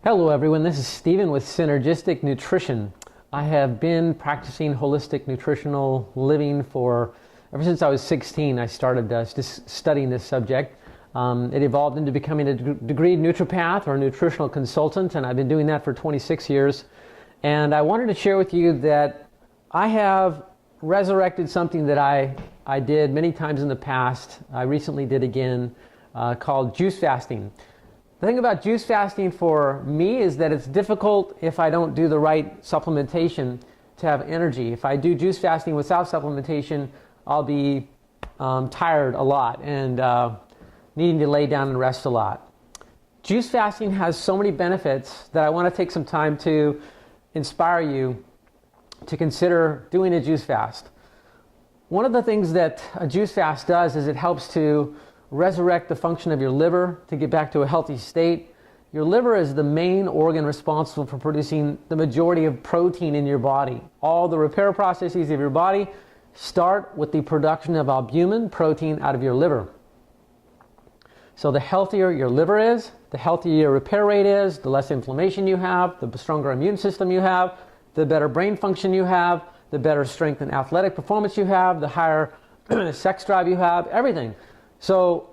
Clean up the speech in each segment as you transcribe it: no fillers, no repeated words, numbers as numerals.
Hello everyone, this is Stephen with Synergistic Nutrition. I have been practicing holistic nutritional living ever since I was 16. I started just studying this subject. It evolved into becoming a degreed naturopath or nutritional consultant, and I've been doing that for 26 years. And I wanted to share with you that I have resurrected something that I did many times in the past. I recently did again, called juice fasting. The thing about juice fasting for me is that it's difficult if I don't do the right supplementation to have energy. If I do juice fasting without supplementation, I'll be tired a lot and needing to lay down and rest a lot. Juice fasting has so many benefits that I want to take some time to inspire you to consider doing a juice fast. One of the things that a juice fast does is it helps to resurrect the function of your liver to get back to a healthy state. Your liver is the main organ responsible for producing the majority of protein in your body. All the repair processes of your body start with the production of albumin, protein, out of your liver. So the healthier your liver is, the healthier your repair rate is, the less inflammation you have, the stronger immune system you have, the better brain function you have, the better strength and athletic performance you have, the higher sex drive you have, everything. So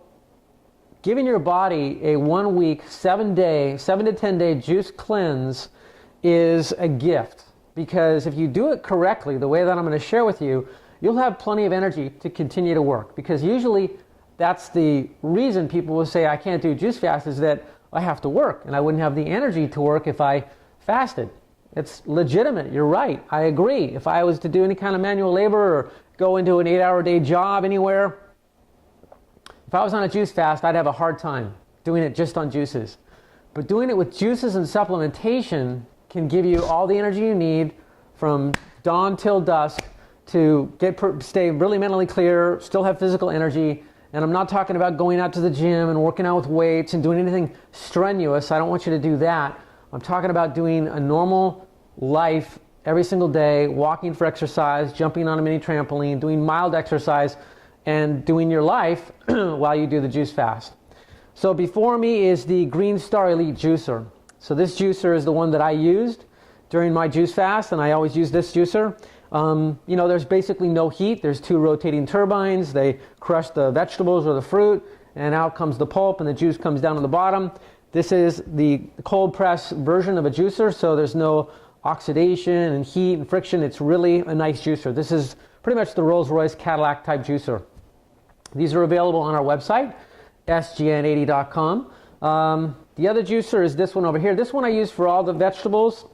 giving your body a 1 week, 7 to 10 day juice cleanse is a gift, because if you do it correctly, the way that I'm going to share with you, you'll have plenty of energy to continue to work. Because usually that's the reason people will say I can't do juice fast, is that I have to work and I wouldn't have the energy to work if I fasted. It's legitimate. You're right. I agree. If I was to do any kind of manual labor or go into an 8-hour day job anywhere, if I was on a juice fast, I'd have a hard time doing it just on juices. But doing it with juices and supplementation can give you all the energy you need from dawn till dusk to stay really mentally clear, still have physical energy. And I'm not talking about going out to the gym and working out with weights and doing anything strenuous. I don't want you to do that. I'm talking about doing a normal life every single day, walking for exercise, jumping on a mini trampoline, doing mild exercise, and doing your life while you do the juice fast. So before me is the Green Star Elite Juicer. So this juicer is the one that I used during my juice fast, and I always use this juicer. There's basically no heat. There's 2 rotating turbines. They crush the vegetables or the fruit, and out comes the pulp, and the juice comes down to the bottom. This is the cold press version of a juicer, so there's no oxidation and heat and friction. It's really a nice juicer. This is pretty much the Rolls-Royce Cadillac type juicer. These are available on our website, sgn80.com. The other juicer is this one over here. This one I use for all the vegetables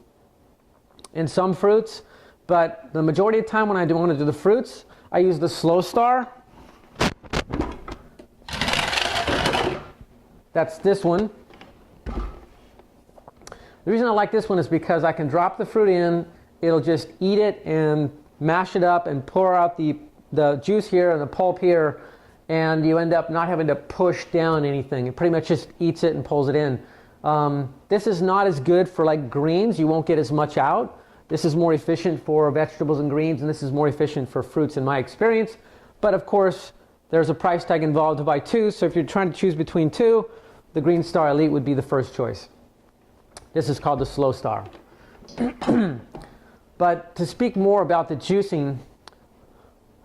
and some fruits, but the majority of the time when I want to do the fruits, I use the Slow Star. That's this one. The reason I like this one is because I can drop the fruit in, it'll just eat it and mash it up and pour out the juice here and the pulp here, and you end up not having to push down anything. It pretty much just eats it and pulls it in. This is not as good for like greens. You won't get as much out. This is more efficient for vegetables and greens, and this is more efficient for fruits in my experience. But of course, there's a price tag involved to buy 2, so if you're trying to choose between 2, the Green Star Elite would be the first choice. This is called the Slow Star. But to speak more about the juicing,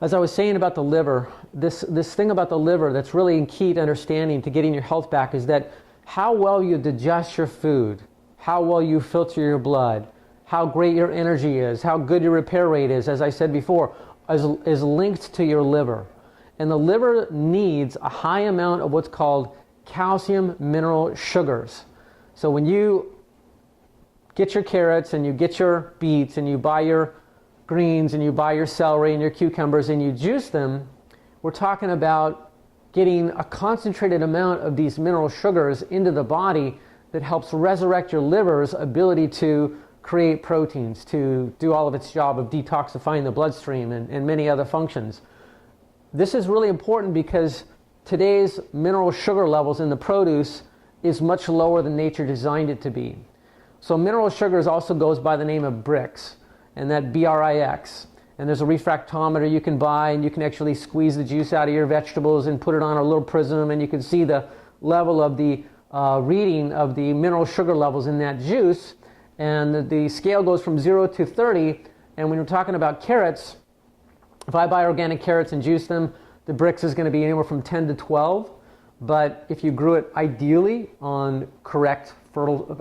as I was saying about the liver, this thing about the liver that's really key to understanding to getting your health back is that how well you digest your food, how well you filter your blood, how great your energy is, how good your repair rate is, as I said before, is linked to your liver. And the liver needs a high amount of what's called calcium mineral sugars. So when you get your carrots and you get your beets and you buy your greens and you buy your celery and your cucumbers and you juice them, we're talking about getting a concentrated amount of these mineral sugars into the body that helps resurrect your liver's ability to create proteins, to do all of its job of detoxifying the bloodstream and many other functions. This is really important because today's mineral sugar levels in the produce is much lower than nature designed it to be. So mineral sugars also goes by the name of Brix, and that BRIX. And there's a refractometer you can buy, and you can actually squeeze the juice out of your vegetables and put it on a little prism, and you can see the level of the reading of the mineral sugar levels in that juice, and the scale goes from 0 to 30. And when you're talking about carrots, if I buy organic carrots and juice them, the Brix is going to be anywhere from 10 to 12. But if you grew it ideally on correct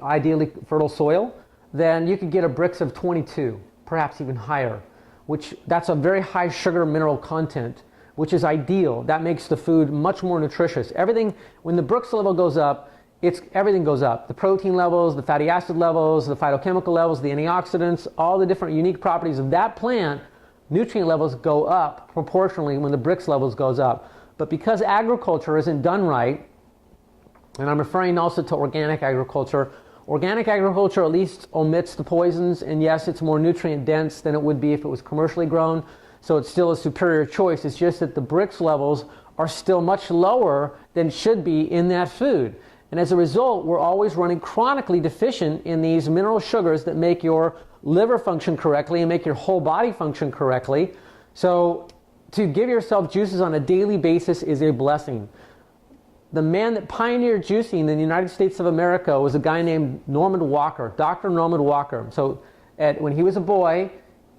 ideally fertile soil, then you could get a Brix of 22, perhaps even higher, which that's a very high sugar mineral content, which is ideal. That makes the food much more nutritious. Everything, when the Brix level goes up, everything goes up. The protein levels, the fatty acid levels, the phytochemical levels, the antioxidants, all the different unique properties of that plant, nutrient levels go up proportionally when the Brix levels goes up. But because agriculture isn't done right, and I'm referring also to organic agriculture at least omits the poisons, and yes, it's more nutrient dense than it would be if it was commercially grown, so it's still a superior choice. It's just that the Brix levels are still much lower than should be in that food. And as a result, we're always running chronically deficient in these mineral sugars that make your liver function correctly and make your whole body function correctly. So to give yourself juices on a daily basis is a blessing. The man that pioneered juicing in the United States of America was a guy named Norman Walker, Dr. Norman Walker. So when he was a boy,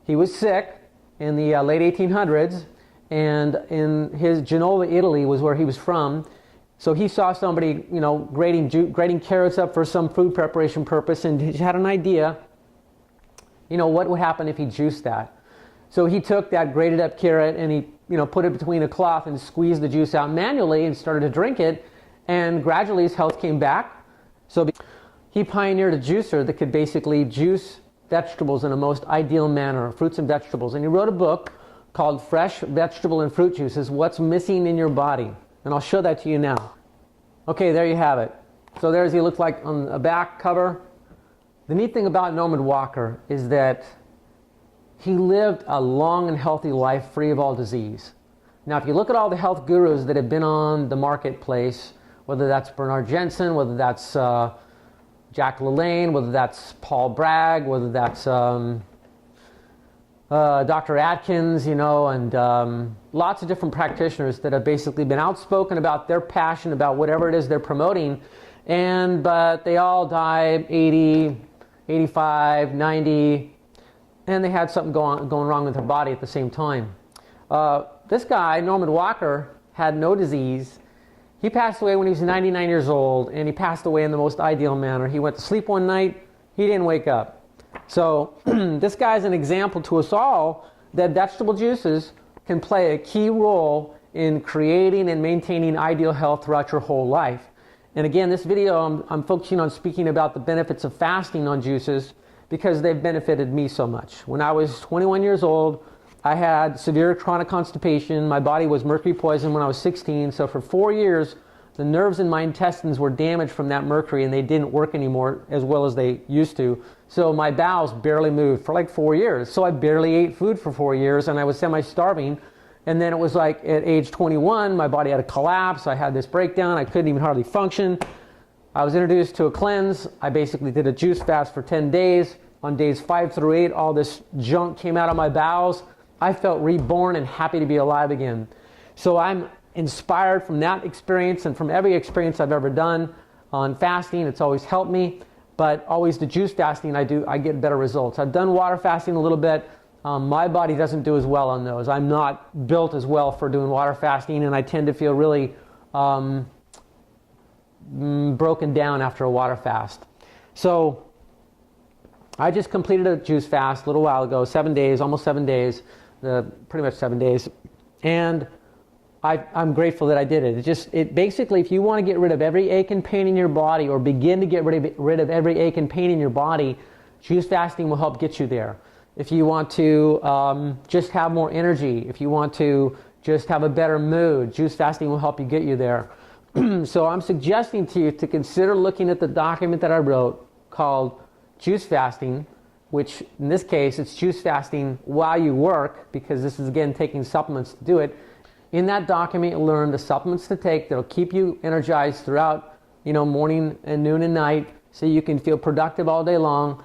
he was sick in the late 1800s, and in his Genoa, Italy was where he was from. So he saw somebody, grating carrots up for some food preparation purpose, and he had an idea, what would happen if he juiced that. So he took that grated up carrot and he, put it between a cloth and squeezed the juice out manually and started to drink it, and gradually his health came back. So he pioneered a juicer that could basically juice vegetables in a most ideal manner, fruits and vegetables. And he wrote a book called Fresh Vegetable and Fruit Juices, What's Missing in Your Body. And I'll show that to you now. Okay, there you have it. So there's he looks like on the back cover. The neat thing about Norman Walker is that he lived a long and healthy life free of all disease. Now, if you look at all the health gurus that have been on the marketplace, whether that's Bernard Jensen, whether that's Jack LaLanne, whether that's Paul Bragg, whether that's Dr. Atkins, and lots of different practitioners that have basically been outspoken about their passion about whatever it is they're promoting, but they all died 80, 85, 90, and they had something going wrong with their body at the same time. This guy, Norman Walker, had no disease. He passed away when he was 99 years old, and he passed away in the most ideal manner. He went to sleep one night, he didn't wake up. So this guy's an example to us all that vegetable juices can play a key role in creating and maintaining ideal health throughout your whole life. And again, this video I'm focusing on speaking about the benefits of fasting on juices because they've benefited me so much. When I was 21 years old, I had severe chronic constipation. My body was mercury poisoned when I was 16, so for 4 years, the nerves in my intestines were damaged from that mercury and they didn't work anymore as well as they used to. So my bowels barely moved for like 4 years. So I barely ate food for 4 years and I was semi-starving. And then it was like at age 21, my body had a collapse. I had this breakdown. I couldn't even hardly function. I was introduced to a cleanse. I basically did a juice fast for 10 days. On days 5 through 8, all this junk came out of my bowels. I felt reborn and happy to be alive again. So I'm inspired from that experience and from every experience I've ever done on fasting. It's always helped me, but always the juice fasting I get better results. I've done water fasting a little bit. My body doesn't do as well on those. I'm not built as well for doing water fasting, and I tend to feel really broken down after a water fast. So I just completed a juice fast a little while ago, 7 days, almost 7 days, pretty much 7 days, and I'm grateful that I did it. It basically, if you want to get rid of every ache and pain in your body, or begin to get rid of every ache and pain in your body, juice fasting will help get you there. If you want to just have more energy, if you want to just have a better mood, juice fasting will help you get you there. So I'm suggesting to you to consider looking at the document that I wrote called Juice Fasting, which in this case it's juice fasting while you work, because this is again taking supplements to do it. In that document, you'll learn the supplements to take that'll keep you energized throughout, morning and noon and night, so you can feel productive all day long.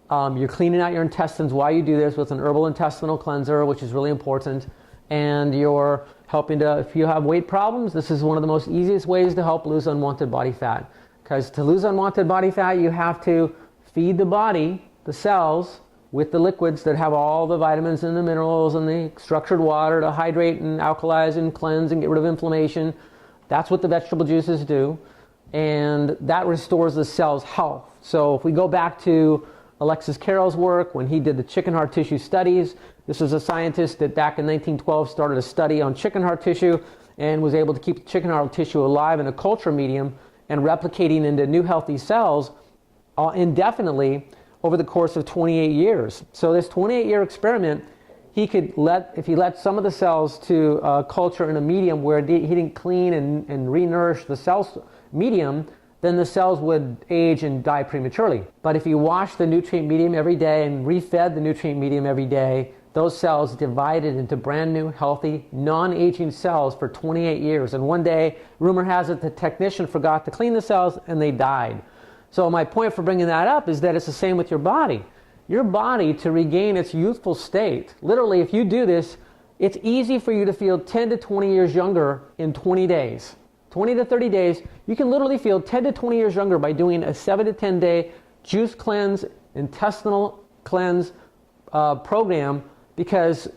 You're cleaning out your intestines while you do this with an herbal intestinal cleanser, which is really important. And you're helping if you have weight problems, this is one of the most easiest ways to help lose unwanted body fat. because to lose unwanted body fat, you have to feed the body, the cells, with the liquids that have all the vitamins and the minerals and the structured water to hydrate and alkalize and cleanse and get rid of inflammation. That's what the vegetable juices do. And that restores the cell's health. So if we go back to Alexis Carrel's work, when he did the chicken heart tissue studies, this was a scientist that back in 1912 started a study on chicken heart tissue and was able to keep the chicken heart tissue alive in a culture medium and replicating into new healthy cells indefinitely over the course of 28 years. So this 28-year experiment, if he let some of the cells to culture in a medium where he didn't clean and re-nourish the cells medium, then the cells would age and die prematurely. But if you wash the nutrient medium every day and refed the nutrient medium every day, those cells divided into brand new, healthy, non-aging cells for 28 years. And one day, rumor has it, the technician forgot to clean the cells and they died. So my point for bringing that up is that it's the same with your body. Your body, to regain its youthful state, literally if you do this, it's easy for you to feel 10 to 20 years younger in 20 days. 20 to 30 days, you can literally feel 10 to 20 years younger by doing a 7 to 10 day juice cleanse, intestinal cleanse program, because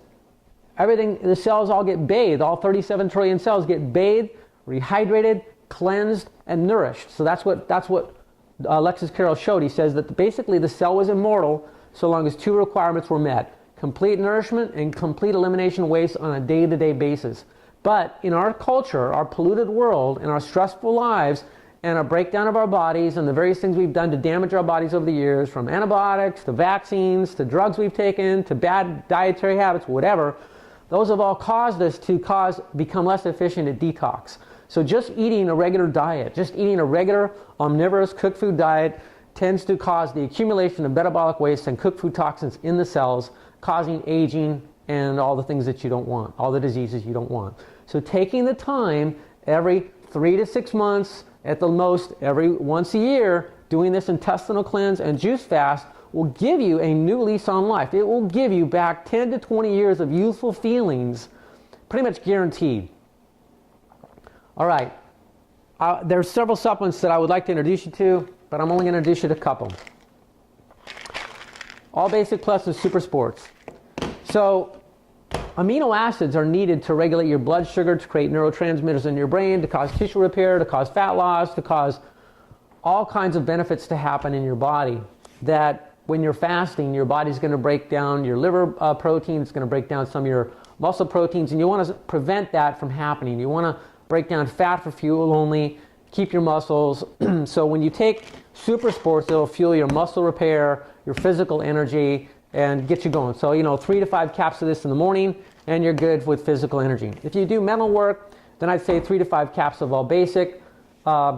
the cells all get bathed, all 37 trillion cells get bathed, rehydrated, cleansed, and nourished. So that's what Alexis Carrel showed. He says that basically the cell was immortal so long as two requirements were met: complete nourishment and complete elimination of waste on a day-to-day basis. But in our culture, our polluted world, and our stressful lives, and our breakdown of our bodies, and the various things we've done to damage our bodies over the years, from antibiotics to vaccines to drugs we've taken to bad dietary habits, whatever, those have all caused us to become less efficient at detox. So just eating a regular diet, just eating a regular omnivorous cooked food diet tends to cause the accumulation of metabolic waste and cooked food toxins in the cells, causing aging and all the things that you don't want, all the diseases you don't want. So taking the time every 3 to 6 months, at the most every once a year, doing this intestinal cleanse and juice fast will give you a new lease on life. It will give you back 10 to 20 years of youthful feelings, pretty much guaranteed. All right, there's several supplements that I would like to introduce you to, but I'm only going to introduce you to a couple. All Basic Plus and Super Sports. So amino acids are needed to regulate your blood sugar, to create neurotransmitters in your brain, to cause tissue repair, to cause fat loss, to cause all kinds of benefits to happen in your body. That when you're fasting, your body's going to break down your liver protein, it's going to break down some of your muscle proteins, and you want to prevent that from happening. You want to break down fat for fuel only, keep your muscles. So when you take Super Sports, it'll fuel your muscle repair, your physical energy, and get you going. So 3 to 5 caps of this in the morning, and you're good with physical energy. If you do mental work, then I'd say 3 to 5 caps of All Basic,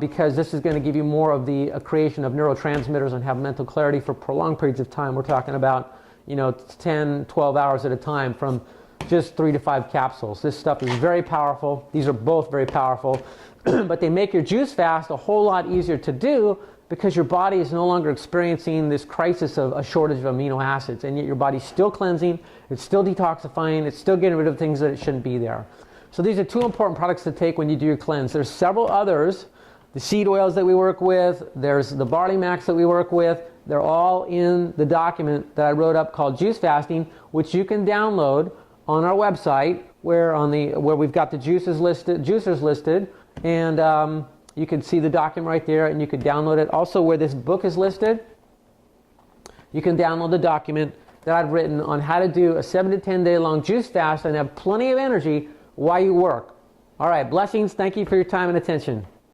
because this is going to give you more of the creation of neurotransmitters and have mental clarity for prolonged periods of time. We're talking about 10, 12 hours at a time from just 3 to 5 capsules. This stuff is very powerful. These are both very powerful, but they make your juice fast a whole lot easier to do, because your body is no longer experiencing this crisis of a shortage of amino acids, and yet your body's still cleansing, it's still detoxifying, it's still getting rid of things that it shouldn't be there. So these are 2 important products to take when you do your cleanse. There's several others, the seed oils that we work with, there's the Barley Max that we work with. They're all in the document that I wrote up called Juice Fasting, which you can download on our website, where we've got the juicers listed, and you can see the document right there, and you can download it. Also, where this book is listed, you can download the document that I've written on how to do a 7 to 10 day long juice fast and have plenty of energy while you work. All right, blessings. Thank you for your time and attention.